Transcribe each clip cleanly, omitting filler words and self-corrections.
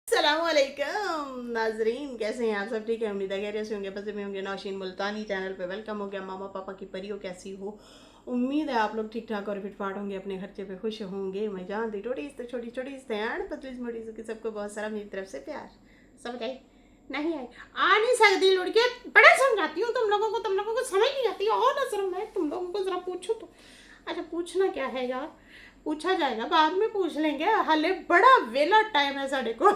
अस्सलामुअलैकुम नाजरीन, कैसे हैं आप सब? ठीक है, उम्मीद है खैरियत से होंगे, बस में होंगे। नौशीन मुल्तानी चैनल पे वेलकम हो गया। मामा पापा की परियों, कैसी हो? उम्मीद है आप लोग ठीक ठाक और फिटफाट होंगे, अपने खर्चे पे खुश होंगे। मैं जानती छोटी तो छोटी छोटी तैयार पतली मोटी की सबको बहुत सारा मेरी तरफ से प्यार। समझ आई? नहीं आई? आ नहीं सकती लड़के, बड़ा समझाती हूँ तुम लोगों को समझ नहीं आती। और ना शर्म है तुम लोगों को, जरा पूछो तो। अच्छा, पूछना क्या है यार? पूछा जाएगा, बाद में पूछ लेंगे, हाले बड़ा वेला टाइम है साढ़े को।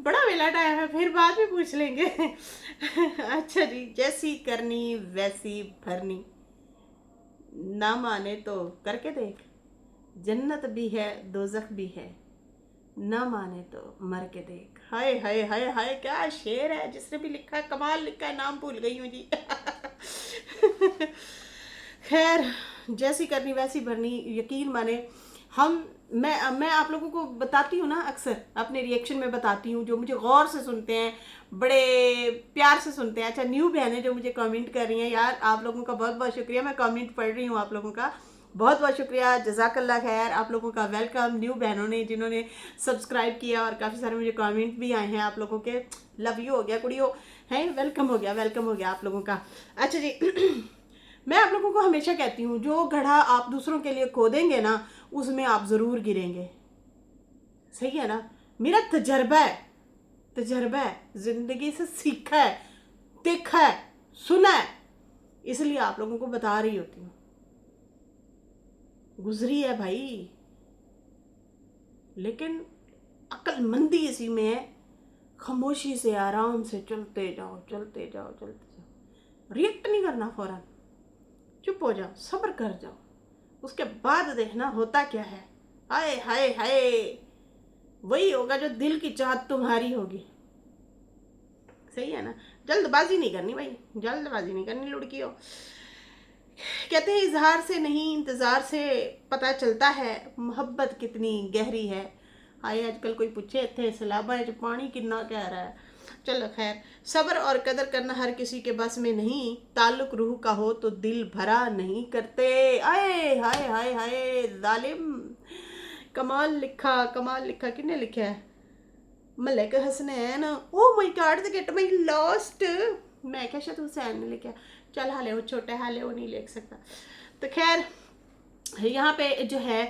बड़ा वेला टाइम है, फिर बाद में पूछ लेंगे। अच्छा जी, जैसी करनी वैसी भरनी, ना माने तो करके देख। जन्नत भी है दोजख भी है, ना माने तो मर के देख। हाय हाय हाय हाय, क्या शेर है! जिसने भी लिखा है कमाल लिखा है, नाम भूल गई हूँ जी। खैर, जैसी करनी वैसी भरनी, यकीन माने हम मैं आप लोगों को बताती हूँ ना, अक्सर अपने रिएक्शन में बताती हूँ। जो मुझे गौर से सुनते हैं, बड़े प्यार से सुनते हैं। अच्छा, न्यू बहनें जो मुझे कमेंट कर रही हैं, यार आप लोगों का बहुत बहुत शुक्रिया। मैं कमेंट पढ़ रही हूँ आप लोगों का, बहुत बहुत शुक्रिया, जज़ाकल्ला खैर। आप लोगों का वेलकम। न्यू बहनों ने जिन्होंने सब्सक्राइब किया, और काफ़ी सारे मुझे कमेंट भी आए हैं आप लोगों के। लव यू हो गया कुड़ियों, हैं, वेलकम हो गया, वेलकम हो गया आप लोगों का। अच्छा जी। मैं आप लोगों को हमेशा कहती हूँ, जो गड्ढा आप दूसरों के लिए खोदेंगे ना, उसमें आप ज़रूर गिरेंगे। सही है ना? मेरा तजर्बा है, तजर्बा है, ज़िंदगी से सीखा है, देखा है, सुना है, इसलिए आप लोगों को बता रही होती हूँ। गुजरी है भाई, लेकिन अक्लमंदी इसी में है। खामोशी से आराम से चलते जाओ, चलते जाओ, चलते जाओ। रिएक्ट नहीं करना फौरन, चुप हो जाओ, सब्र कर जाओ, उसके बाद देखना होता क्या है। हाय हाय हाय, वही होगा जो दिल की चाहत तुम्हारी होगी। सही है ना? जल्दबाजी नहीं करनी भाई, जल्दबाजी नहीं करनी लुड़कियों। कहते हैं इजहार से नहीं इंतजार से पता चलता है मोहब्बत कितनी गहरी है। हाय, आजकल कोई पूछे थे सलाबा है जो पानी कितना कह रहा है। चलो खैर, सब्र और कदर करना हर किसी के बस में नहीं। ताल्लुक रूह का हो तो दिल भरा नहीं करते। आए हाय हाय हाय, जालिम! कमाल लिखा, कमाल लिखा। किसने लिखा है? Malik Hasnain. Oh my God, the gate my lost. मैं क्या, शायद हुसैन ने लिखा। चल, हाले वो छोटा है, हाले वो नहीं लिख सकता। तो खैर, यहाँ पे जो है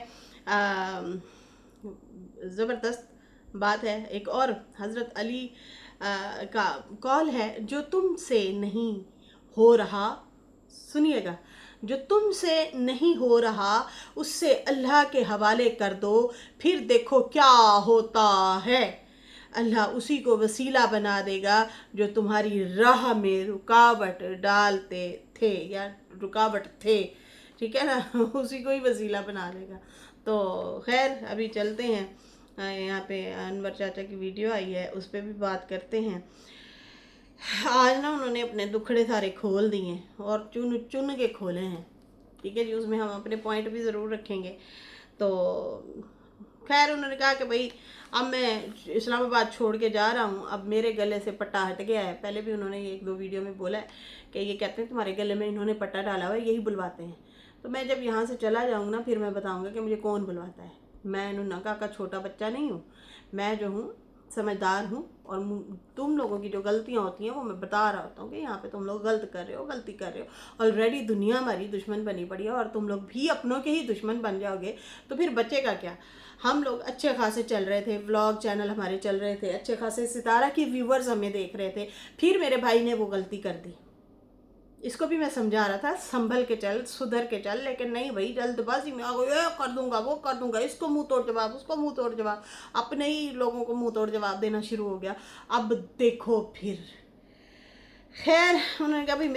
ज़बरदस्त बात है। एक और हज़रत अली का कॉल है, जो तुमसे नहीं हो रहा, सुनिएगा, जो तुमसे नहीं हो रहा उससे अल्लाह के हवाले कर दो, फिर देखो क्या होता है। अल्लाह उसी को वसीला बना देगा जो तुम्हारी राह में रुकावट डालते थे, या रुकावट थे। ठीक है ना? उसी को ही वसीला बना देगा। तो खैर, अभी चलते हैं। यहाँ पे अनवर चाचा की वीडियो आई है, उस पर भी बात करते हैं। आज ना उन्होंने अपने दुखड़े सारे खोल दिए हैं, और चुन चुन के खोले हैं। ठीक है जी, उसमें हम अपने पॉइंट भी ज़रूर रखेंगे। तो खैर, उन्होंने कहा कि भाई, अब मैं इस्लामाबाद छोड़ के जा रहा हूँ, अब मेरे गले से पट्टा हट गया है। पहले भी उन्होंने एक दो वीडियो में बोला है कि ये कहते हैं तुम्हारे गले में इन्होंने पट्टा डाला हुआ है, यही बुलवाते हैं। तो मैं जब यहाँ से चला जाऊँगा ना, फिर मैं बताऊँगा कि मुझे कौन बुलवाता है। मैं नन्हा का छोटा बच्चा नहीं हूँ। मैं जो हूँ, समझदार हूँ, और तुम लोगों की जो गलतियाँ होती हैं वो मैं बता रहा होता हूँ कि यहाँ पे तुम लोग गलत कर रहे हो, गलती कर रहे हो। ऑलरेडी दुनिया हमारी दुश्मन बनी पड़ी है, और तुम लोग भी अपनों के ही दुश्मन बन जाओगे, तो फिर बचेगा क्या? हम लोग अच्छे खासे चल रहे थे, व्लॉग चैनल हमारे चल रहे थे, अच्छे खासे सितारा की व्यूवर्स हमें देख रहे थे। फिर मेरे भाई ने वो गलती कर दी। इसको भी मैं समझा रहा था, संभल के चल, सुधर के चल, लेकिन नहीं भाई, जल्दबाजी में आ गए, ये कर दूंगा, वो कर दूंगा, इसको मुंह तोड़ जवाब, उसको मुंह तोड़ जवाब, अपने ही लोगों को मुंह तोड़ जवाब देना शुरू हो गया। अब देखो फिर। खैर, उन्होंने कहा भाई,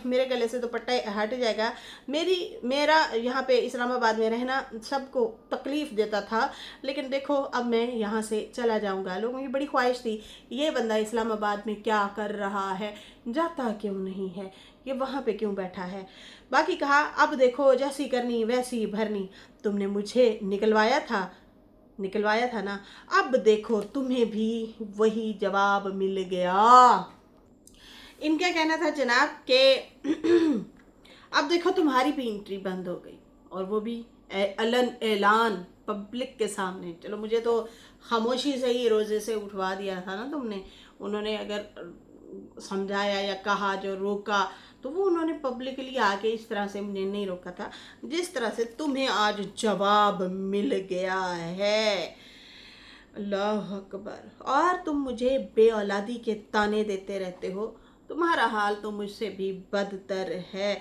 मेरे गले से तो पट्टा हट जाएगा। मेरा यहाँ पे इस्लामाबाद में रहना सबको तकलीफ़ देता था, लेकिन देखो अब मैं यहाँ से चला जाऊँगा। लोगों की बड़ी ख्वाहिश थी, ये बंदा इस्लामाबाद में क्या कर रहा है, जाता क्यों नहीं है, ये वहाँ पे क्यों बैठा है। बाकी कहा, अब देखो, जैसी करनी वैसी भरनी, तुमने मुझे निकलवाया था ना, अब देखो तुम्हें भी वही जवाब मिल गया। इनका कहना था जनाब कि अब देखो तुम्हारी भी एंट्री बंद हो गई, और वो भी अलन ऐलान। पब्लिक के सामने। चलो मुझे तो खामोशी से ही रोज़े से उठवा दिया था ना तुमने, उन्होंने अगर समझाया या कहा जो रोका, तो वो उन्होंने पब्लिकली आके इस तरह से मुझे नहीं रोका था जिस तरह से तुम्हें आज जवाब मिल गया है। अल्लाह अकबर। और तुम मुझे बे औलादी के ताने देते रहते हो, तुम्हारा हाल तो मुझसे भी बदतर है।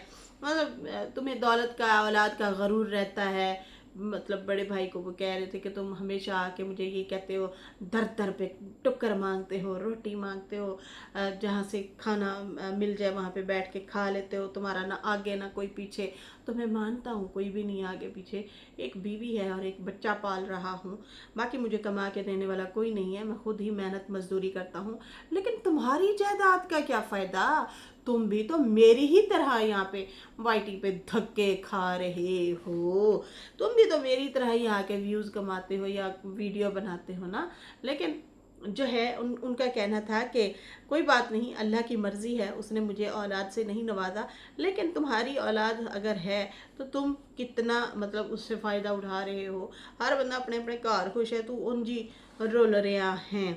मतलब तुम्हें दौलत का, औलाद का गरूर रहता है। मतलब बड़े भाई को वो कह रहे थे कि तुम हमेशा आके मुझे ये कहते हो, दर दर पे टुक्कर मांगते हो, रोटी मांगते हो, जहाँ से खाना मिल जाए वहाँ पे बैठ के खा लेते हो, तुम्हारा ना आगे ना कोई पीछे। तो मैं मानता हूँ कोई भी नहीं आगे पीछे, एक बीवी है और एक बच्चा पाल रहा हूँ, बाकी मुझे कमा के देने वाला कोई नहीं है, मैं खुद ही मेहनत मजदूरी करता हूँ। लेकिन तुम्हारी जायदाद का क्या फ़ायदा, तुम भी तो मेरी ही तरह यहाँ पे वाईटी पे धक्के खा रहे हो, तुम भी तो मेरी तरह ही यहाँ के व्यूज़ कमाते हो या वीडियो बनाते हो ना। लेकिन जो है उनका कहना था कि कोई बात नहीं, अल्लाह की मर्ज़ी है, उसने मुझे औलाद से नहीं नवाजा, लेकिन तुम्हारी औलाद अगर है तो तुम कितना मतलब उससे फ़ायदा उठा रहे हो। हर बंदा अपने अपने घर खुश है, तू उन जी रोल रहा हैं,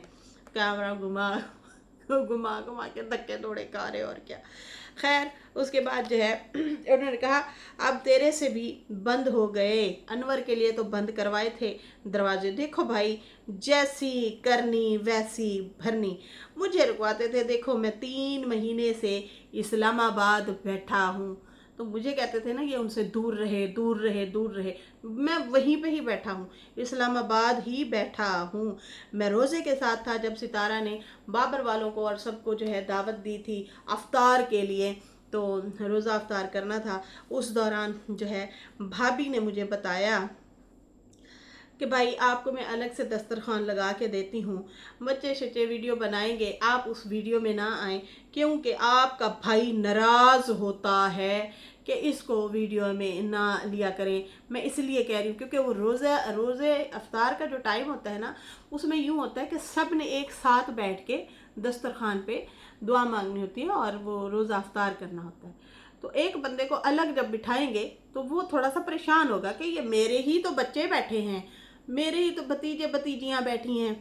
कैमरा घुमा घुमा घुमा के धक्के थोड़े खा रहे और क्या। खैर उसके बाद जो है उन्होंने कहा अब तेरे से भी बंद हो गए, अनवर के लिए तो बंद करवाए थे दरवाजे, देखो भाई जैसी करनी वैसी भरनी, मुझे रुकवाते थे, देखो मैं 3 महीने से इस्लामाबाद बैठा हूँ। तो मुझे कहते थे ना कि उनसे दूर रहे दूर रहे दूर रहे, मैं वहीं पे ही बैठा हूँ, इस्लामाबाद ही बैठा हूँ। मैं रोज़े के साथ था जब सितारा ने बाबर वालों को और सबको जो है दावत दी थी अफ्तार के लिए, तो रोज़ा अफ्तार करना था। उस दौरान जो है भाभी ने मुझे बताया कि भाई आपको मैं अलग से दस्तरखान लगा के देती हूँ, बच्चे शच्चे वीडियो बनाएंगे, आप उस वीडियो में ना आएँ क्योंकि आपका भाई नाराज़ होता है कि इसको वीडियो में ना लिया करें। मैं इसलिए कह रही हूँ क्योंकि वो रोज़े अफ्तार का जो टाइम होता है ना, उसमें यूँ होता है कि सब ने एक साथ बैठ के दस्तरखान पे दुआ मांगनी होती है और वो रोज़ा अफ्तार करना होता है। तो एक बंदे को अलग जब बिठाएंगे तो वो थोड़ा सा परेशान होगा कि ये मेरे ही तो बच्चे बैठे हैं, मेरे ही तो भतीजे भतीजियाँ बैठी हैं,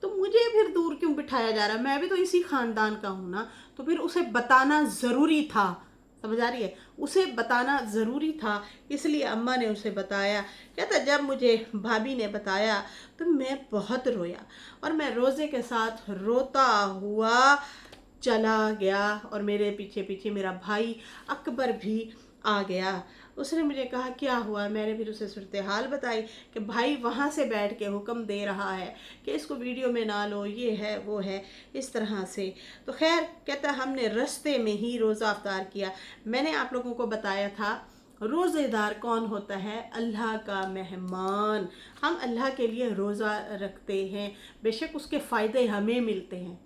तो मुझे फिर दूर क्यों बिठाया जा रहा है, मैं भी तो इसी ख़ानदान का हूँ ना। तो फिर उसे बताना ज़रूरी था, समझ आ रही है, उसे बताना ज़रूरी था, इसलिए अम्मा ने उसे बताया। कहता जब मुझे भाभी ने बताया तो मैं बहुत रोया और मैं रोज़े के साथ रोता हुआ चला गया और मेरे पीछे पीछे मेरा भाई अकबर भी आ गया। उसने मुझे कहा क्या हुआ, मैंने फिर उसे सूरत हाल बताई कि भाई वहाँ से बैठ के हुक्म दे रहा है कि इसको वीडियो में ना लो, ये है वो है इस तरह से। तो खैर कहता हमने रास्ते में ही रोज़ा अफ्तार किया। मैंने आप लोगों को बताया था रोज़ेदार कौन होता है, अल्लाह का मेहमान। हम अल्लाह के लिए रोज़ा रखते हैं, बेशक उसके फ़ायदे हमें मिलते हैं,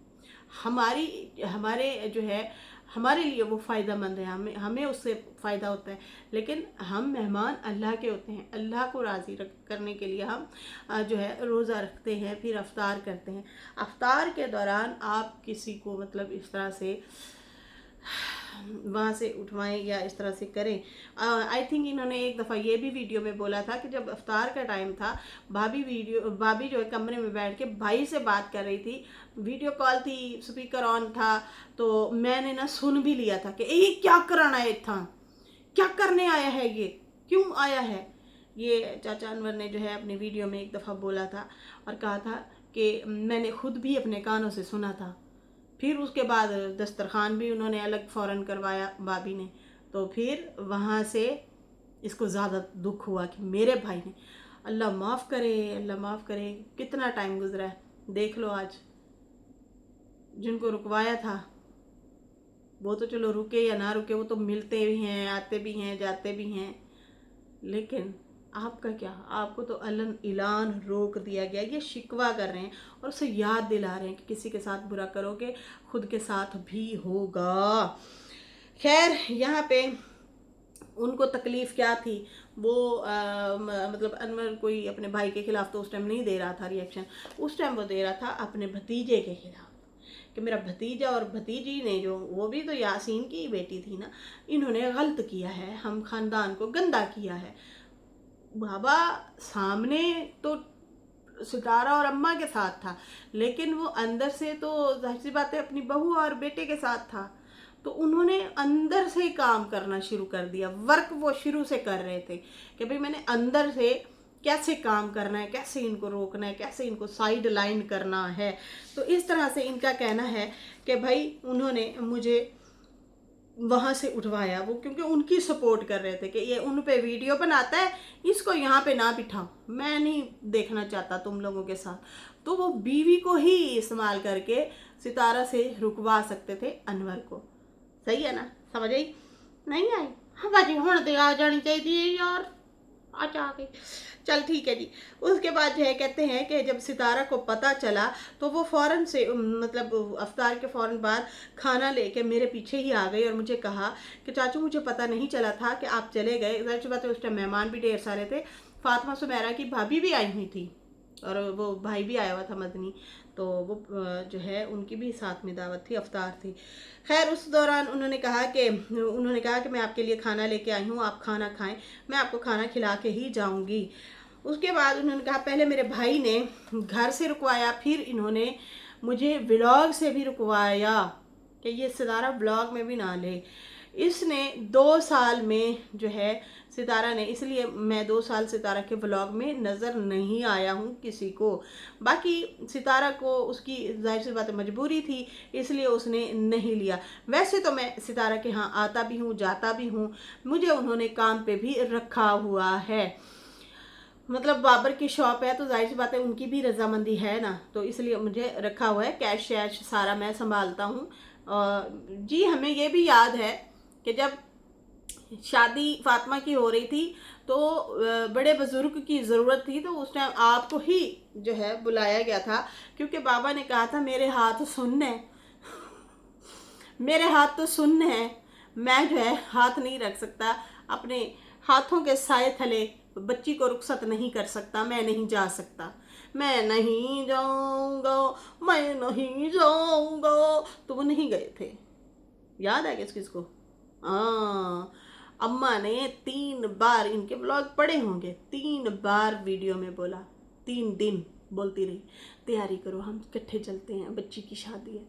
हमारी हमारे जो है हमारे लिए वो फ़ायदा मंद है, हमें हमें उससे फ़ायदा होता है, लेकिन हम मेहमान अल्लाह के होते हैं। अल्लाह को राज़ी करने के लिए हम जो है रोज़ा रखते हैं, फिर अफ्तार करते हैं। अफ्तार के दौरान आप किसी को मतलब इस तरह से वहाँ से उठवाएं या इस तरह से करें। आई थिंक इन्होंने एक दफ़ा ये भी वीडियो में बोला था कि जब अफ्तार का टाइम था, भाभी जो है कमरे में बैठ के भाई से बात कर रही थी, वीडियो कॉल थी, स्पीकर ऑन था, तो मैंने ना सुन भी लिया था कि ये क्या कराना है था, क्या करने आया है, ये क्यों आया है। ये चाचा अनवर ने जो है अपनी वीडियो में एक दफ़ा बोला था और कहा था कि मैंने खुद भी अपने कानों से सुना था। फिर उसके बाद दस्तरखान भी उन्होंने अलग फ़ौरन करवाया भाभी ने, तो फिर वहाँ से इसको ज़्यादा दुख हुआ कि मेरे भाई ने, अल्लाह माफ़ करे अल्लाह माफ़ करे, कितना टाइम गुजरा है देख लो। आज जिनको रुकवाया था वो तो चलो रुके या ना रुके, वो तो मिलते भी हैं, आते भी हैं, जाते भी हैं, लेकिन आपका क्या, आपको तो अलन ऐलान रोक दिया गया। ये शिकवा कर रहे हैं और उसे याद दिला रहे हैं कि किसी के साथ बुरा करोगे खुद के साथ भी होगा। खैर यहाँ पे उनको तकलीफ़ क्या थी, वो मतलब अनवर कोई अपने भाई के ख़िलाफ़ तो उस टाइम नहीं दे रहा था रिएक्शन, उस टाइम वो दे रहा था अपने भतीजे के ख़िलाफ़ कि मेरा भतीजा और भतीजी ने, जो वो भी तो यासीन की बेटी थी ना, इन्होंने गलत किया है, हम ख़ानदान को गंदा किया है। बाबा सामने तो सितारा और अम्मा के साथ था, लेकिन वो अंदर से तो जाहिर सी बात है अपनी बहू और बेटे के साथ था। तो उन्होंने अंदर से ही काम करना शुरू कर दिया। वर्क वो शुरू से कर रहे थे कि भाई मैंने अंदर से कैसे काम करना है, कैसे इनको रोकना है, कैसे इनको साइड लाइन करना है। तो इस तरह से इनका कहना है कि भाई उन्होंने मुझे वहाँ से उठवाया, वो क्योंकि उनकी सपोर्ट कर रहे थे कि ये उन पे वीडियो बनाता है, इसको यहाँ पे ना बिठाओ, मैं नहीं देखना चाहता तुम लोगों के साथ। तो वो बीवी को ही इस्तेमाल करके सितारा से रुकवा सकते थे अनवर को। सही है ना, समझ आई? नहीं आई? हाँ बाजी हुण ते आ जानी चाहिए यार, आज आ गई। चल ठीक है जी। उसके बाद जो है कहते हैं कि जब सितारा को पता चला तो वो फ़ौरन से मतलब अफ्तार के फ़ौरन बाद खाना लेके मेरे पीछे ही आ गई और मुझे कहा कि चाचू मुझे पता नहीं चला था कि आप चले गए। ज़ाहिर सी बात है उस टाइम मेहमान भी ढेर सारे थे, फातिमा सुमेरा की भाभी भी आई हुई थी और वो भाई भी आया हुआ था मदनी, तो वो जो है उनकी भी साथ में दावत थी, अफ्तार थी। खैर उस दौरान उन्होंने कहा कि मैं आपके लिए खाना लेके आई हूँ, आप खाना खाएं, मैं आपको खाना खिला के ही जाऊँगी। उसके बाद उन्होंने कहा पहले मेरे भाई ने घर से रुकवाया, फिर इन्होंने मुझे व्लॉग से भी रुकवाया कि ये सितारा व्लॉग में भी ना ले। इसने 2 साल में जो है सितारा ने, इसलिए मैं 2 साल सितारा के व्लॉग में नज़र नहीं आया हूँ किसी को। बाकी सितारा को उसकी जाहिर सी बात मजबूरी थी, इसलिए उसने नहीं लिया। वैसे तो मैं सितारा के यहाँ आता भी हूँ, जाता भी हूँ, मुझे उन्होंने काम पे भी रखा हुआ है। मतलब बाबर की शॉप है तो जाहिर सी बात है उनकी भी रजामंदी है ना, तो इसलिए मुझे रखा हुआ है। कैश शैश सारा मैं संभालता हूँ। जी हमें ये भी याद है कि जब शादी फातिमा की हो रही थी तो बड़े बुजुर्ग की ज़रूरत थी, तो उस टाइम आपको ही जो है बुलाया गया था, क्योंकि बाबा ने कहा था मेरे हाथ सुन्न है, मेरे हाथ तो सुन्न है, मैं जो है हाथ नहीं रख सकता, अपने हाथों के साए थले बच्ची को रुखसत नहीं कर सकता, मैं नहीं जा सकता, मैं नहीं जाऊंगा, मैं नहीं जाऊंगा। तो वो नहीं गए थे। याद है किसको? हाँ, अम्मा ने 3 बार, इनके ब्लॉग पड़े होंगे, 3 बार वीडियो में बोला, 3 दिन बोलती रही तैयारी करो हम इकट्ठे चलते हैं, बच्ची की शादी है,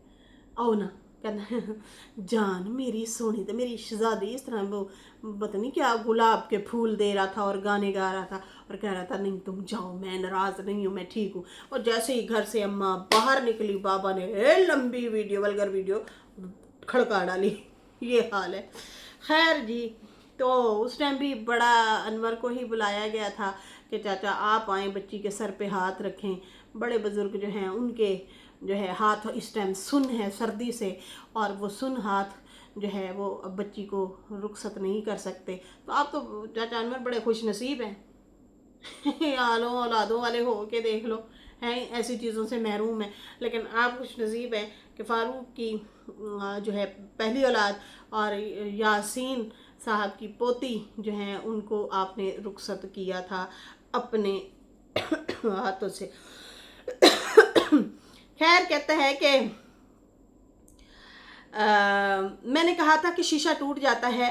आओ ना। कहना जान मेरी सोनी, तो मेरी शहजादी, इस तरह वो पता नहीं क्या गुलाब के फूल दे रहा था और गाने गा रहा था और कह रहा था नहीं तुम जाओ, मैं नाराज़ नहीं हूँ, मैं ठीक हूँ। और जैसे ही घर से अम्मा बाहर निकली, बाबा ने लंबी वीडियो, वल्गर वीडियो खड़का डाली। ये हाल है। खैर जी, तो उस टाइम भी बड़ा अनवर को ही बुलाया गया था कि चाचा आप आएँ, बच्ची के सर पे हाथ रखें। बड़े बुज़ुर्ग जो हैं उनके जो है हाथ इस टाइम सुन है सर्दी से, और वो सुन हाथ जो है वो अब बच्ची को रुखसत नहीं कर सकते। तो आप तो चाचा अनवर बड़े खुश नसीब हैं। आलों औलादों वाले हो के देख लो, हैं ऐसी चीज़ों से महरूम है। लेकिन आप खुश नसीब हैं कि फ़ारूक की जो है पहली औलाद और यासीन साहब की पोती जो हैं उनको आपने रुखसत किया था अपने हाथों से। खैर कहता है कि मैंने कहा था कि शीशा टूट जाता है,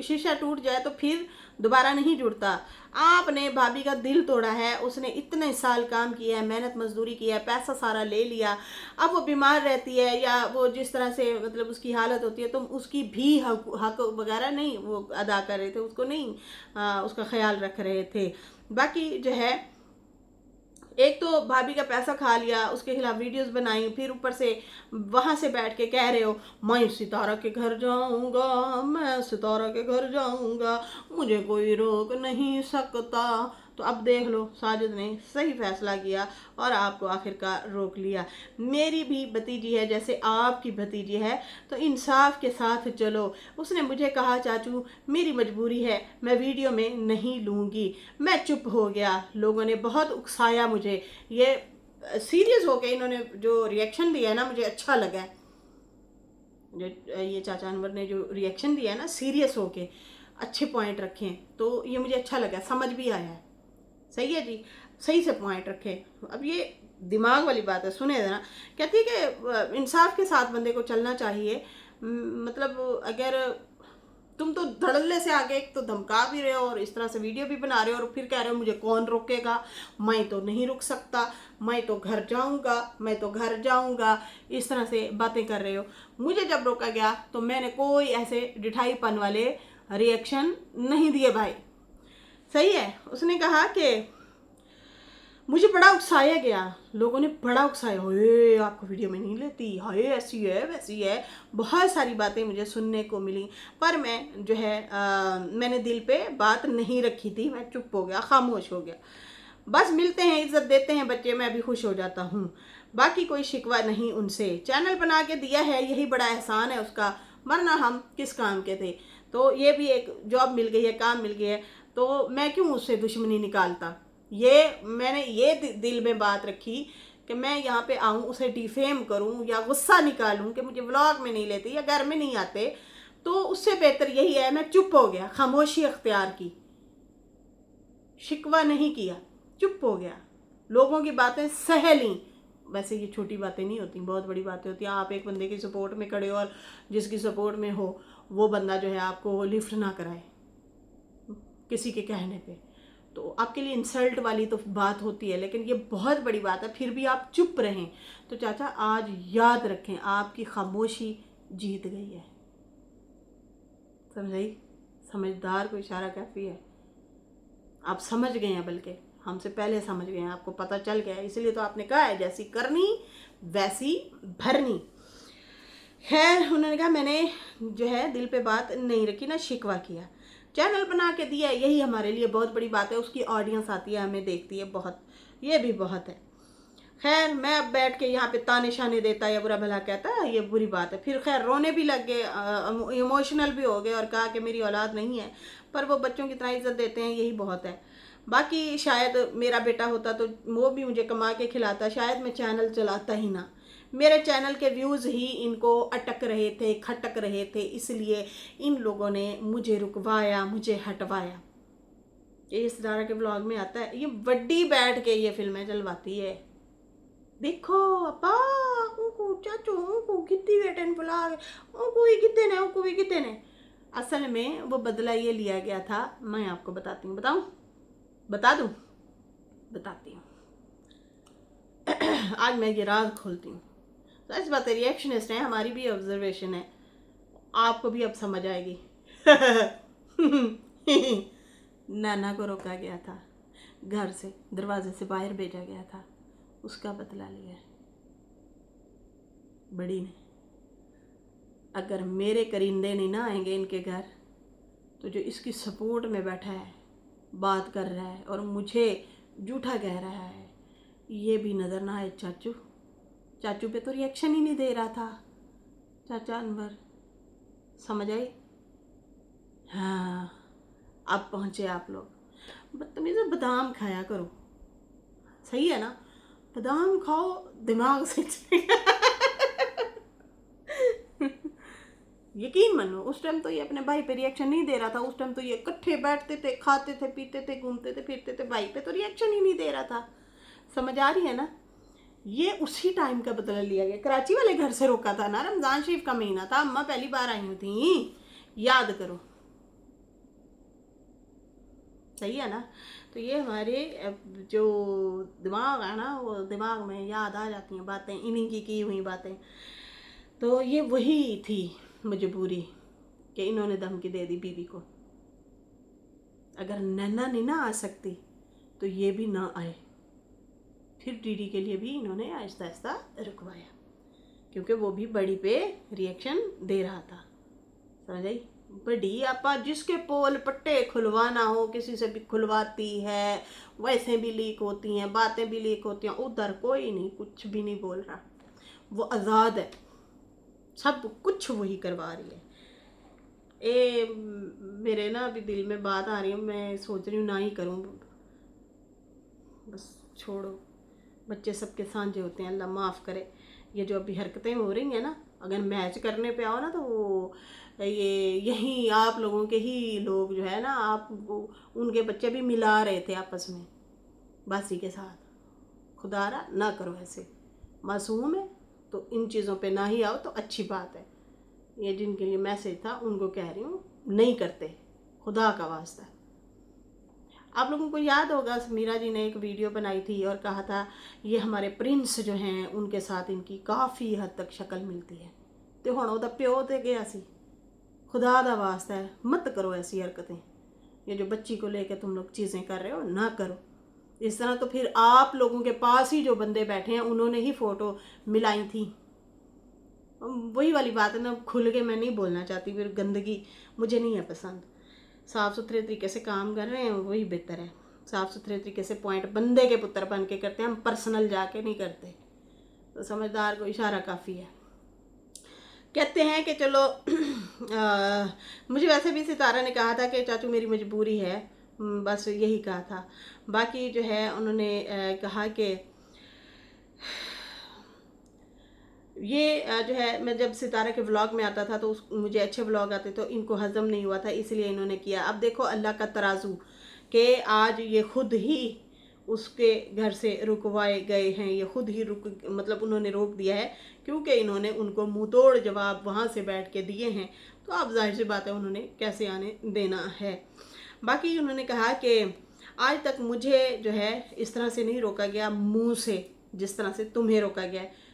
शीशा टूट जाए तो फिर दोबारा नहीं जुड़ता। आपने भाभी का दिल तोड़ा है, उसने इतने साल काम किया है, मेहनत मजदूरी की है, पैसा सारा ले लिया, अब वो बीमार रहती है या वो जिस तरह से मतलब उसकी हालत होती है, तो उसकी भी हक वगैरह नहीं वो अदा कर रहे थे, उसको नहीं उसका ख्याल रख रहे थे। बाकी जो है एक तो भाभी का पैसा खा लिया, उसके खिलाफ वीडियोस बनाई, फिर ऊपर से वहाँ से बैठ के कह रहे हो मैं सितारा के घर जाऊँगा, मैं सितारा के घर जाऊँगा, मुझे कोई रोक नहीं सकता। तो अब देख लो साजिद ने सही फैसला किया और आपको आखिरकार रोक लिया। मेरी भी भतीजी है जैसे आपकी भतीजी है, तो इंसाफ के साथ चलो। उसने मुझे कहा चाचू मेरी मजबूरी है, मैं वीडियो में नहीं लूँगी। मैं चुप हो गया, लोगों ने बहुत उकसाया मुझे। ये सीरियस हो गए, इन्होंने जो रिएक्शन दिया है ना मुझे अच्छा लगा है। जो ये चाचा अनवर ने जो रिएक्शन दिया है ना सीरियस हो के, अच्छे पॉइंट रखे हैं, तो ये मुझे अच्छा लगा, समझ भी आया है। सही है जी, सही से पॉइंट रखे। अब ये दिमाग वाली बात है, सुने देना। कहती है कि इंसाफ के साथ बंदे को चलना चाहिए। मतलब अगर तुम तो धड़ल्ले से आगे एक तो धमका भी रहे हो और इस तरह से वीडियो भी बना रहे हो और फिर कह रहे हो मुझे कौन रोकेगा, मैं तो नहीं रुक सकता, मैं तो घर जाऊंगा, मैं तो घर जाऊंगा, इस तरह से बातें कर रहे हो। मुझे जब रोका गया तो मैंने कोई ऐसे डिठाईपन वाले रिएक्शन नहीं दिए भाई। सही है, उसने कहा कि मुझे बड़ा उकसाया गया, लोगों ने बड़ा उकसाया, हे आपको वीडियो में नहीं लेती, हाय ऐसी है वैसी है, बहुत सारी बातें मुझे सुनने को मिली। पर मैं जो है मैंने दिल पे बात नहीं रखी थी, मैं चुप हो गया, खामोश हो गया। बस मिलते हैं, इज्जत देते हैं बच्चे, मैं भी खुश हो जाता हूँ। बाकी कोई शिकवा नहीं उनसे, चैनल बना के दिया है यही बड़ा एहसान है उसका, वरना हम किस काम के थे। तो ये भी एक जॉब मिल गई है, काम मिल गया है, तो मैं क्यों उससे दुश्मनी निकालता। ये मैंने ये दिल में बात रखी कि मैं यहाँ पे आऊँ उसे डिफेम करूँ या गुस्सा निकालूँ कि मुझे व्लॉग में नहीं लेते या घर में नहीं आते, तो उससे बेहतर यही है मैं चुप हो गया, खामोशी अख्तियार की, शिकवा नहीं किया, चुप हो गया, लोगों की बातें सह ली। वैसे ये छोटी बातें नहीं होती, बहुत बड़ी बातें होती हैं। आप एक बंदे की सपोर्ट में खड़े हो और जिसकी सपोर्ट में हो वो बंदा जो है आपको लिफ्ट ना कराए किसी के कहने पे, तो आपके लिए इंसल्ट वाली तो बात होती है, लेकिन ये बहुत बड़ी बात है, फिर भी आप चुप रहें। तो चाचा आज याद रखें, आपकी खामोशी जीत गई है। समझाई, समझदार को इशारा काफ़ी है। आप समझ गए हैं, बल्कि हमसे पहले समझ गए हैं, आपको पता चल गया है, इसलिए तो आपने कहा है जैसी करनी वैसी भरनी। खैर उन्होंने कहा मैंने जो है दिल पे बात नहीं रखी, ना शिकवा किया, चैनल बना के दिया, यही हमारे लिए बहुत बड़ी बात है। उसकी ऑडियंस आती है, हमें देखती है बहुत, ये भी बहुत है। खैर मैं अब बैठ के यहाँ पे ताने शाने देता या बुरा भला कहता है, ये बुरी बात है। फिर खैर रोने भी लग गए, इमोशनल भी हो गए और कहा कि मेरी औलाद नहीं है, पर वो बच्चों की तरह इज्जत देते हैं, यही बहुत है। बाकी शायद मेरा बेटा होता तो वो भी मुझे कमा के खिलाता, शायद मैं चैनल चलाता ही ना। मेरे चैनल के व्यूज़ ही इनको अटक रहे थे, खटक रहे थे, इसलिए इन लोगों ने मुझे रुकवाया, मुझे हटवाया। ये इस तरह के ब्लॉग में आता है, ये वड्डी बैठ के ये फिल्में चलवाती है। देखो अपा उनको चाचू उनको कितनी वेटन ब्लॉग, उनको भी कितने ने, उनको भी कितने ने। असल में वो बदला ये लिया गया था, मैं आपको बताती हूँ, बताऊँ, बता दूँ, बताती हूँ। आज मैं ये राज खोलती हूँ। तो ऐसी बात है, रिएक्शनिस्ट है, हमारी भी ऑब्जर्वेशन है, आपको भी अब समझ आएगी। नाना को रोका गया था, घर से दरवाजे से बाहर भेजा गया था, उसका बदला लिया है बड़ी ने। अगर मेरे करिंदे नहीं ना आएंगे इनके घर, तो जो इसकी सपोर्ट में बैठा है, बात कर रहा है और मुझे झूठा कह रहा है, ये भी नज़र ना आए। चाचू, चाचू पे तो रिएक्शन ही नहीं दे रहा था चाचा अनवर, समझ आई। हाँ अब पहुँचे आप लोग। बदतमीज़, बादाम खाया करो, सही है ना, बादाम खाओ दिमाग से। यकीन मानो उस टाइम तो ये अपने भाई पे रिएक्शन नहीं दे रहा था, उस टाइम तो ये इकट्ठे बैठते थे, खाते थे, पीते थे, घूमते थे, फिरते थे, भाई पे तो रिएक्शन ही नहीं दे रहा था। समझ आ रही है ना, ये उसी टाइम का बदला लिया गया। कराची वाले घर से रोका था ना, रमज़ान शरीफ का महीना था, अम्मा पहली बार आई हुई थी, याद करो, सही है ना। तो ये हमारे जो दिमाग है ना, वो दिमाग में याद आ जाती हैं बातें, इन्हीं की हुई बातें। तो ये वही थी मजबूरी कि इन्होंने धमकी दे दी बीबी को। अगर नैना नहीं ना आ सकती तो ये भी ना आए। फिर डीडी के लिए भी इन्होंने आहिस्ता आहिस्ता रुकवाया, क्योंकि वो भी बड़ी पे रिएक्शन दे रहा था। समझ आई, बड़ी आपा जिसके पोल पट्टे खुलवाना हो किसी से भी खुलवाती है, वैसे भी लीक होती हैं, बातें भी लीक होती हैं। उधर कोई नहीं, कुछ भी नहीं बोल रहा, वो आज़ाद है, सब कुछ वही करवा रही है। मेरे ना अभी दिल में बात आ रही है, मैं सोच रही हूँ ना ही करूँ, बस छोड़ो, बच्चे सबके साझे होते हैं, अल्लाह माफ़ करे। ये जो अभी हरकतें हो रही हैं ना, अगर मैच करने पे आओ ना तो वो ये यहीं आप लोगों के ही लोग जो है ना, आप उनके बच्चे भी मिला रहे थे आपस में बासी के साथ। खुदारा ना करो ऐसे, मासूम है तो इन चीज़ों पे ना ही आओ तो अच्छी बात है। ये जिनके लिए मैसेज था उनको कह रही हूँ, नहीं करते, खुदा का वास्ता। आप लोगों को याद होगा समीरा जी ने एक वीडियो बनाई थी और कहा था ये हमारे प्रिंस जो हैं उनके साथ इनकी काफ़ी हद तक शक्ल मिलती है। तो हुण ओहदा प्यो ते गया सी। खुदा दा वास्ता है मत करो ऐसी हरकतें। ये जो बच्ची को लेकर तुम लोग चीज़ें कर रहे हो ना करो इस तरह। तो फिर आप लोगों के पास ही जो बंदे बैठे हैं उन्होंने ही फ़ोटो मिलाई थी। वही वाली बात है ना, खुल के मैं नहीं बोलना चाहती, फिर गंदगी मुझे नहीं है पसंद। साफ़ सुथरे तरीके से काम कर रहे हैं वही बेहतर है। साफ़ सुथरे तरीके से पॉइंट बंदे के पुत्र बन के करते हैं, हम पर्सनल जाके नहीं करते। तो समझदार को इशारा काफ़ी है। कहते हैं कि चलो मुझे वैसे भी सितारा ने कहा था कि चाचू मेरी मजबूरी है, बस यही कहा था। बाकी जो है उन्होंने कहा कि ये जो है मैं जब सितारा के व्लॉग में आता था तो मुझे अच्छे व्लॉग आते तो इनको हज़म नहीं हुआ था, इसलिए इन्होंने किया। अब देखो अल्लाह का तराजू कि आज ये खुद ही उसके घर से रुकवाए गए हैं, ये खुद ही मतलब उन्होंने रोक दिया है क्योंकि इन्होंने उनको मुंह तोड़ जवाब वहाँ से बैठ के दिए हैं। तो अब जाहिर सी बात है उन्होंने कैसे आने देना है। बाकी उन्होंने कहा कि आज तक मुझे जो है इस तरह से नहीं रोका गया मुंह से जिस तरह से तुम्हें रोका गया है।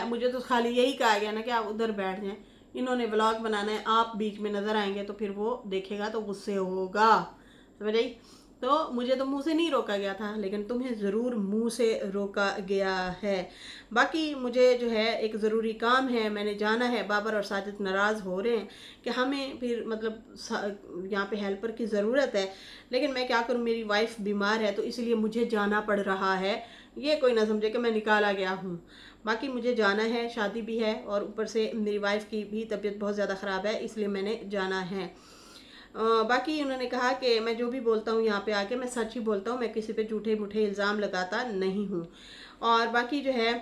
मुझे तो खाली यही कहा गया ना कि आप उधर बैठ जाएं। इन्होंने व्लॉग बनाना है, आप बीच में नज़र आएंगे तो फिर वो देखेगा तो गुस्से होगा, समझ आई। तो मुझे तो मुंह से नहीं रोका गया था लेकिन तुम्हें ज़रूर मुंह से रोका गया है। बाकी मुझे जो है एक ज़रूरी काम है, मैंने जाना है। बाबर और साजिद नाराज़ हो रहे हैं कि हमें फिर मतलब यहाँ पे हेल्पर की ज़रूरत है, लेकिन मैं क्या करूँ, मेरी वाइफ बीमार है तो इसलिए मुझे जाना पड़ रहा है। ये कोई ना समझे कि मैं निकाला गया हूँ। बाकी मुझे जाना है, शादी भी है और ऊपर से मेरी वाइफ की भी तबीयत बहुत ज़्यादा ख़राब है, इसलिए मैंने जाना है। बाकी उन्होंने कहा कि मैं जो भी बोलता हूँ यहाँ पे आके मैं सच ही बोलता हूँ, मैं किसी पे झूठे मूठे इल्ज़ाम लगाता नहीं हूँ। और बाकी जो है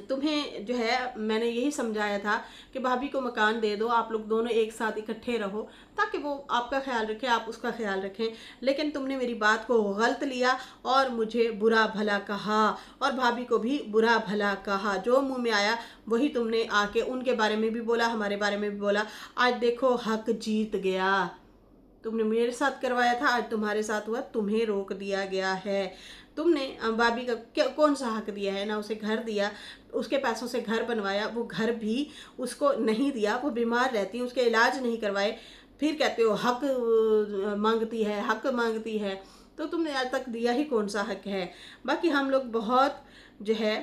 तुम्हें जो है मैंने यही समझाया था कि भाभी को मकान दे दो, आप लोग दोनों एक साथ इकट्ठे रहो ताकि वो आपका ख्याल रखे, आप उसका ख्याल रखें। लेकिन तुमने मेरी बात को गलत लिया और मुझे बुरा भला कहा और भाभी को भी बुरा भला कहा। जो मुंह में आया वही तुमने आके उनके बारे में भी बोला, हमारे बारे में भी बोला। आज देखो हक जीत गया। तुमने मेरे साथ करवाया था, आज तुम्हारे साथ हुआ, तुम्हें रोक दिया गया है। तुमने भाभी का कौन सा हक दिया है? ना उसे घर दिया, उसके पैसों से घर बनवाया, वो घर भी उसको नहीं दिया, वो बीमार रहती, उसके इलाज नहीं करवाए, फिर कहते हो हक मांगती है, हक मांगती है। तो तुमने आज तक दिया ही कौन सा हक है? बाकी हम लोग बहुत जो है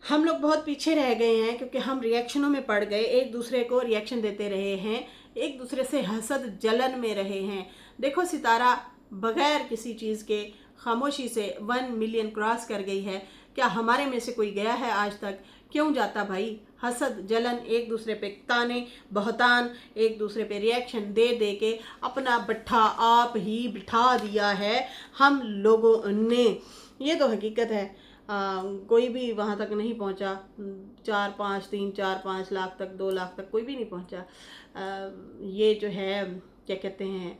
हम लोग बहुत पीछे रह गए हैं क्योंकि हम रिएक्शनों में पड़ गए, एक दूसरे को रिएक्शन देते रहे हैं, एक दूसरे से हसद जलन में रहे हैं। देखो सितारा बगैर किसी चीज़ के खामोशी से 1 मिलियन क्रॉस कर गई है। क्या हमारे में से कोई गया है आज तक? क्यों जाता भाई? हसद जलन, एक दूसरे पे ताने बहतान, एक दूसरे पे रिएक्शन दे दे के अपना बट्ठा आप ही बिठा दिया है हम लोगों ने। ये तो हकीकत है। कोई भी वहाँ तक नहीं पहुँचा। 4-5 लाख तक, 2 लाख तक कोई भी नहीं पहुँचा। ये जो है क्या कहते हैं,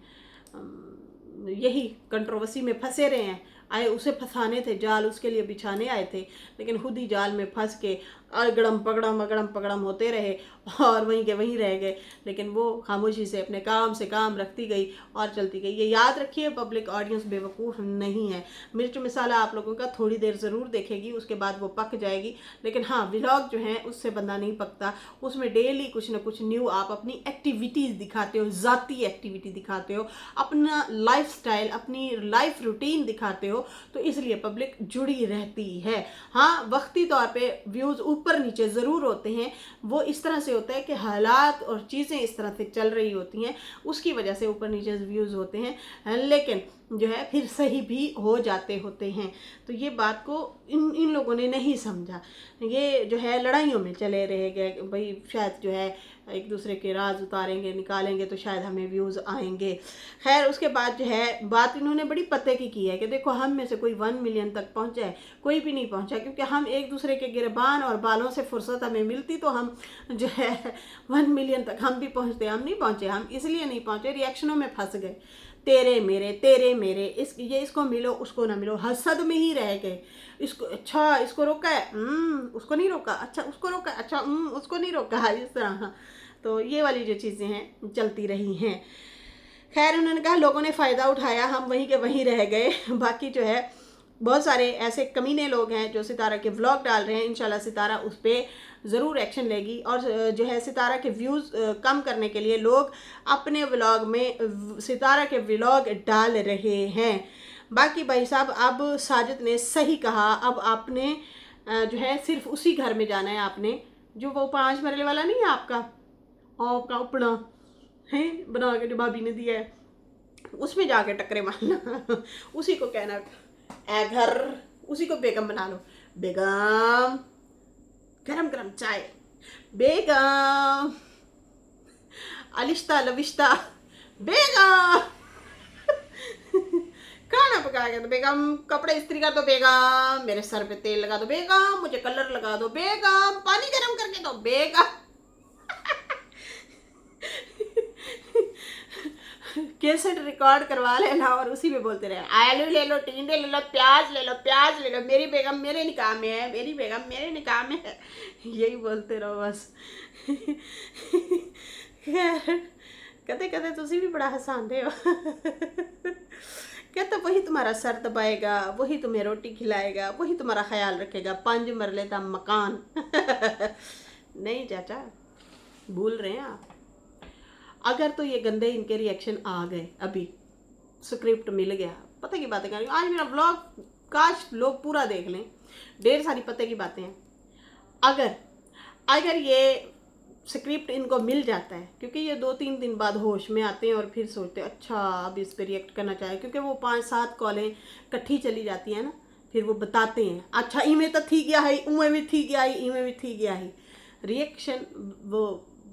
यही कंट्रोवर्सी में फंसे रहे हैं। आए उसे फंसाने थे, जाल उसके लिए बिछाने आए थे, लेकिन खुद ही जाल में फंस के अगड़म पगड़म होते रहे और वहीं के वहीं रह गए। लेकिन वो खामोशी से अपने काम से काम रखती गई और चलती गई। ये याद रखिए, पब्लिक ऑडियंस बेवकूफ़ नहीं है। मिर्च मसाला आप लोगों का थोड़ी देर ज़रूर देखेगी, उसके बाद वो पक जाएगी। लेकिन हाँ, व्लॉग जो है उससे बंदा नहीं पकता। उसमें डेली कुछ ना कुछ न्यू आप अपनी एक्टिविटीज़ दिखाते हो, ज़ाती एक्टिविटी दिखाते हो, अपना लाइफ स्टाइल, अपनी लाइफ रूटीन दिखाते हो, तो इसलिए पब्लिक जुड़ी रहती है। हाँ, वक्ती तौर पे व्यूज़ ऊपर नीचे ज़रूर होते हैं। वो इस तरह से होता है कि हालात और चीज़ें इस तरह से चल रही होती हैं, उसकी वजह से ऊपर नीचे व्यूज़ होते हैं, लेकिन जो है फिर सही भी हो जाते होते हैं। तो ये बात को इन लोगों ने नहीं समझा। ये जो है लड़ाइयों में चले रह गए, भाई शायद जो है एक दूसरे के राज उतारेंगे, निकालेंगे तो शायद हमें व्यूज़ आएंगे। खैर उसके बाद जो है बात इन्होंने बड़ी पते की है कि देखो हम में से कोई 1 मिलियन तक पहुंचा है, कोई भी नहीं पहुंचा, क्योंकि हम एक दूसरे के गिरबान और बालों से फुर्सत हमें मिलती तो हम जो है 1 मिलियन तक हम भी पहुंचते। हम नहीं पहुंचे, हम इसलिए नहीं पहुंचे, रिएक्शनों में फंस गए। तेरे मेरे इसको मिलो उसको ना मिलो, हसद में ही रह गए। इसको अच्छा इसको रोका है, उसको नहीं रोका, अच्छा उसको रोका, अच्छा उसको नहीं रोका, इस तरह। तो ये वाली जो चीज़ें हैं चलती रही हैं। खैर उन्होंने कहा लोगों ने फ़ायदा उठाया, हम वहीं के वहीं रह गए। बाकी जो है बहुत सारे ऐसे कमीने लोग हैं जो सितारा के व्लॉग डाल रहे हैं, इंशाल्लाह सितारा उस पर ज़रूर एक्शन लेगी। और जो है सितारा के व्यूज़ कम करने के लिए लोग अपने व्लॉग में सितारा के व्लॉग डाल रहे हैं। बाकी भाई साहब अब साजिद ने सही कहा, अब आपने जो है सिर्फ उसी घर में जाना है, आपने जो वो 5 मरले वाला नहीं है आपका अपना है बना के जो भाभी ने दिया है, उसमें जाके टकरे मारना। उसी को कहना ए घर, उसी को बेगम बना लो। बेगम गरम गरम चाय, बेगम अलिश्ता लविश्ता, बेगम खाना पका के दो बेगम, कपड़े इस्त्री कर दो बेगम, मेरे सर पे तेल लगा दो बेगम, मुझे कलर लगा दो बेगम, पानी गरम करके दो बेगम। कैसेट रिकॉर्ड करवा लेना और उसी में बोलते रहे, आलू ले लो, टिंडे ले लो, प्याज ले लो, प्याज ले लो, मेरी बेगम मेरे निकाह में है, मेरी बेगम मेरे निकाह में है, यही बोलते रहो बस। कदे कदे तुसी भी बड़ा हंसाते हो। कहता वही तुम्हारा सर दबाएगा, वही तुम्हें रोटी खिलाएगा, वही तुम्हारा ख्याल रखेगा, 5 मरले का मकान। नहीं चाचा, भूल रहे हैं आप। अगर तो ये गंदे इनके रिएक्शन आ गए, अभी स्क्रिप्ट मिल गया, पता की बातें करेंगे। आज मेरा व्लॉग काश लोग पूरा देख लें, ढेर सारी पते की बातें हैं। अगर ये स्क्रिप्ट इनको मिल जाता है, क्योंकि ये 2-3 दिन बाद होश में आते हैं और फिर सोचते हैं अच्छा अब इस पर रिएक्ट करना चाहिए, क्योंकि वो 5-7 कॉलें इकट्ठी चली जाती हैं ना, फिर वो बताते हैं अच्छा इमें तो थी गया है, उमें भी थी गया है, इमें भी थी गया है, रिएक्शन वो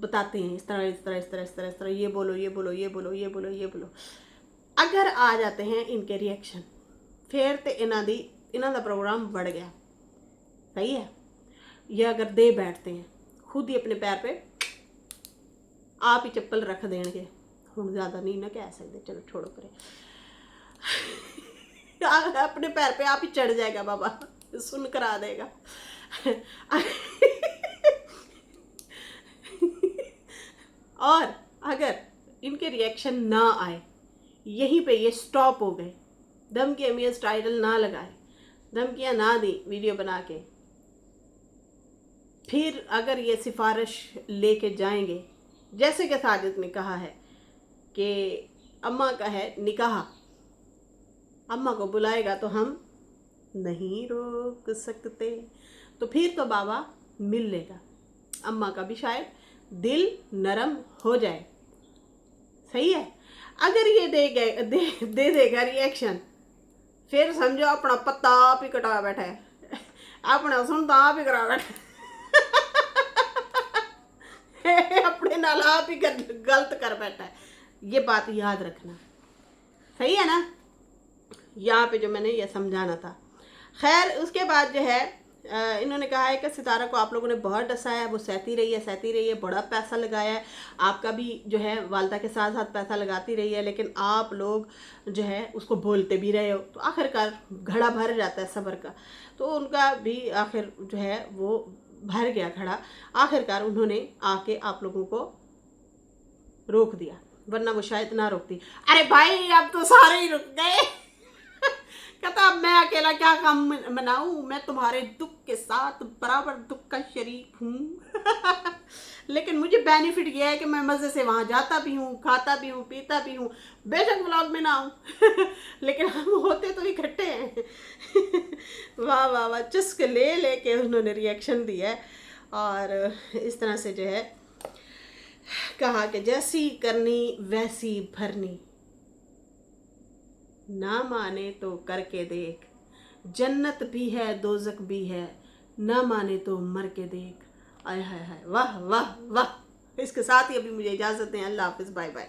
बताते हैं इस तरह इस तरह इस तरह इस तरह इस तरह, ये बोलो ये बोलो ये बोलो ये बोलो ये बोलो। अगर आ जाते हैं इनके रिएक्शन, फिर तो इन्हों का प्रोग्राम बढ़ गया। सही है, ये अगर दे बैठते हैं खुद ही अपने पैर पे आप ही चप्पल रख देंगे, हम ज़्यादा नहीं ना कह सकते, चलो छोड़ो करे। अपने पैर पे आप ही चढ़ जाएगा बाबा, सुन कर आ देगा। और अगर इनके रिएक्शन ना आए, यहीं पे ये स्टॉप हो गए, धमकी अमीर टाइटल ना लगाए, धमकियाँ ना दी वीडियो बना के, फिर अगर ये सिफारिश लेके जाएंगे, जैसे कि साजिद ने कहा है कि अम्मा का है निकाह, अम्मा को बुलाएगा तो हम नहीं रोक सकते, तो फिर तो बाबा मिल लेगा, अम्मा का भी शायद दिल नरम हो जाए। सही है, अगर ये दे देगा रिएक्शन, फिर समझो अपना पत्ता आप ही कटा बैठा है, अपना सुनता आप ही करा बैठा है, अपने नाल आप ही गलत कर बैठा है। ये बात याद रखना, सही है ना, यहाँ पे जो मैंने ये समझाना था। खैर उसके बाद जो है इन्होंने कहा है कि सितारा को आप लोगों ने बहुत डसाया है, वो सहती रही है, बड़ा पैसा लगाया है, आपका भी जो है वालदा के साथ साथ पैसा लगाती रही है, लेकिन आप लोग जो है उसको बोलते भी रहे हो, तो आखिरकार घड़ा भर जाता है सब्र का, तो उनका भी आखिर जो है वो भर गया घड़ा। आखिरकार उन्होंने आके आप लोगों को रोक दिया, वरना वो शायद ना रोकती। अरे भाई अब तो सारे ही रुक गए। कहता अब मैं अकेला क्या काम मनाऊं, मैं तुम्हारे दुख के साथ बराबर दुख का शरीक हूँ। लेकिन मुझे बेनिफिट यह है कि मैं मज़े से वहाँ जाता भी हूँ, खाता भी हूँ, पीता भी हूँ, बेशक व्लॉग में ना हूँ। लेकिन हम होते तो इकट्ठे हैं। वाह वाह वाह, चुस्क ले के उन्होंने रिएक्शन दिया है, और इस तरह से जो है कहा कि जैसी करनी वैसी भरनी, ना माने तो करके देख, जन्नत भी है दोज़ख भी है, ना माने तो मर के देख। आय हाय हाय, वाह वाह वाह। इसके साथ ही अभी मुझे इजाज़त दें, अल्लाह हाफिज़, बाय बाय।